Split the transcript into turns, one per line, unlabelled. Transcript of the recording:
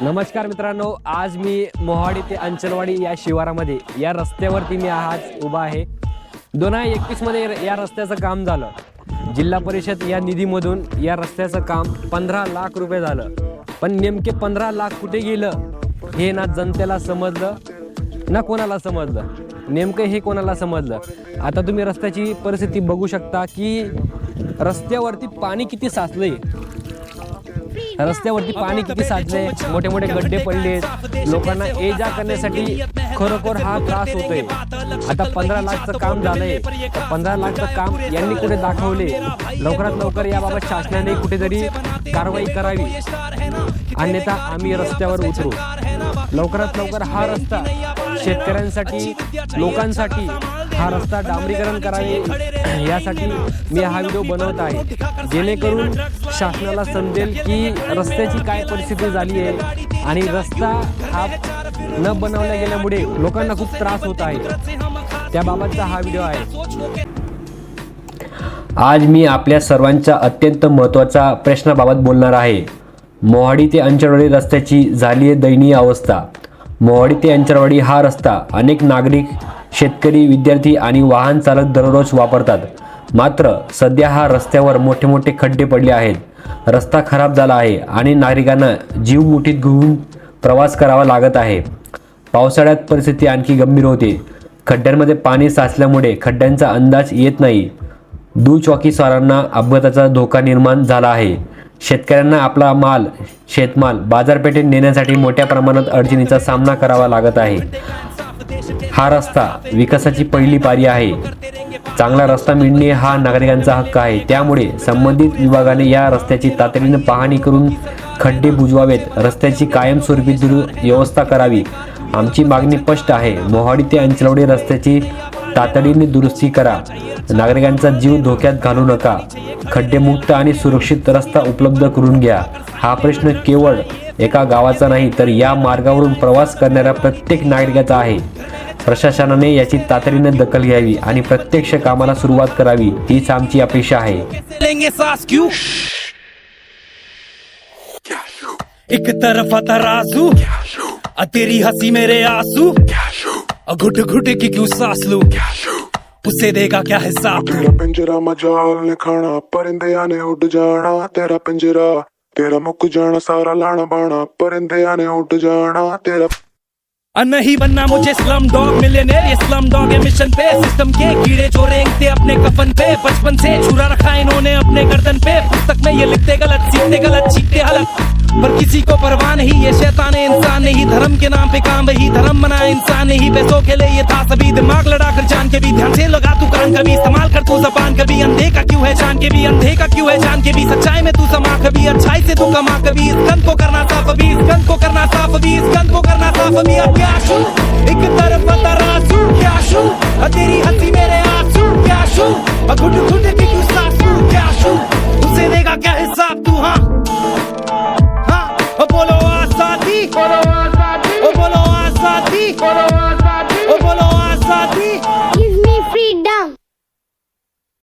नमस्कार मित्रांनो, आज मी मोहाडी ते अंचलवाडी या शिवारामध्ये या रस्त्यावरती मी आज उभा आहे. 2021 मध्ये या रस्त्याचं काम झालं. जिल्हा परिषद या निधीमधून या रस्त्याचं काम 15 लाख रुपये झालं. पण नेमके 15 लाख कुठे गेलं हे ना जनतेला समजलं ना कोणाला समजलं. नेमकं हे कोणाला समजलं. आता तुम्ही रस्त्याची परिस्थिती बघू शकता की रस्त्यावरती पाणी किती साचलंय. रस्त्यावरती पाणी किती साचले, मोठे मोठे गड्डे पडले. लोकांना ये जा करण्यासाठी खरोखर हा त्रास होतोय. आता 15 लाखचं काम झालंय. 15 लाखचं काम यांनी कुठे दाखवले. लवकरात लवकर याबाबत शासनाने कुठेतरी कारवाई करावी, अन्यथा आम्ही रस्त्यावर उतरू. लवकरात लवकर हा रस्ता शेतकऱ्यांसाठी, लोकांसाठी हा रस्ता डांबरीकरण करावे यासाठी मी हा व्हिडिओ बनवत आहे, जेणेकरून शासनाला समजेल की रस्त्याची काय परिस्थिती झाली आहे आणि रस्ता हा न बनवल्या गेल्यामुळे लोकांना खूप त्रास होत आहे. त्याबाबतचा हा व्हिडिओ आहे. आज मी आपल्या सर्वांच्या अत्यंत महत्त्वाच्या प्रश्नाबाबत बोलणार आहे. मोहाडी ते अंचलवाडी रस्त्याची झाली आहे दयनीय अवस्था. मोहाडी ते अंचलवाडी हा रस्ता अनेक नागरिक, शेतकरी, विद्यार्थी आणि वाहन चालक दररोज वापरतात. मात्र सध्या हा रस्त्यावर मोठे मोठे खड्डे पडले आहेत. रस्ता खराब झाला आहे आणि नागरिकांना जीव मुठीत घेऊन प्रवास करावा लागत आहे. पावसाळ्यात परिस्थिती आणखी गंभीर होते. खड्ड्यांमध्ये पाणी साचल्यामुळे खड्ड्यांचा अंदाज येत नाही. दुचाकीस्वारांना अपघाताचा धोका निर्माण झाला आहे. शेतकऱ्यांना आपला माल, शेतमाल बाजारपेठेत नेण्यासाठी मोठ्या प्रमाणात अडचणीचा सामना करावा लागत आहे. हा रस्ता विकासाची पहिली पायरी आहे. चांगला रस्ता मिळणे हा नागरिकांचा हक्क आहे. त्यामुळे संबंधित विभागाने या रस्त्याची तातडीने पाहणी करून खड्डे बुजवावेत. रस्त्याची कायमस्वरूपी व्यवस्था करावी. आमची मागणी स्पष्ट आहे. मोहाडी ते अंचलवाडी रस्त्याची तातडीने दुरुस्ती करा. नागरिकांचा जीव धोक्यात घालू नका. खड्डेमुक्त आणि सुरक्षित रस्ता उपलब्ध करून घ्या. हा प्रश्न केवळ एका गावाचा नाही, तर या मार्गावरून प्रवास करणाऱ्या प्रत्येक नागरिकाचा आहे. प्रशासनाने याची तातडीने दखल घ्यावी आणि प्रत्यक्ष कामाला सुरुवात करावी, हीच आमची अपेक्षा आहे.
एक तरफ तराजू, तेरी हंसी मेरे आंसू, घुट घुट की क्यों सांस लूं, उसे देगा क्या हिसाब.
तेरा पिंजरा मजाल ने खाना, परिंदे आने उड़ जाना. तेरा पिंजरा, तेरा मुक जाना सारा लाना बाना. परिंदे आने उड़ जाना. तेरा
नहीं बनना मुझे स्लम डॉग मिलियनेयर. ये स्लम डॉग है मिशन पे. सिस्टम के कीड़े जो रेंगते अपने कफन पे. बचपन से छुरा रखा इन्होंने अपने गर्दन पे. पुस्तक में ये लिखते गलत, सीखते गलत, सीखते हलत, पर किसी को परवाह नहीं. ये शैतान इंसान नहीं. धर्म के नाम पे काम वही धर्म बना इंसान नहीं. पैसों के लिए ये था सभी. दिमाग लड़ा कर जान के भी ध्यान से लगा तू कान कभी. इस्तेमाल कर तू जबान कभी. अंधे का क्यों है जान के भी. अंधे का क्यों है जान के भी. सच्चाई में तू समा कभी. अच्छाई से तू कमा कभी. इस गंद को करना साफ अभी. इस गंद को करना साफ अभी. इस गंद को करना साफ अभी. अब क्या शू, एक तरफ तराजू, क्या शू, तेरी हंसी मेरे आंसू, क्या शू, घुट घुट की क्यों सांसू, क्या शू, उसे देगा क्या हिस्सा.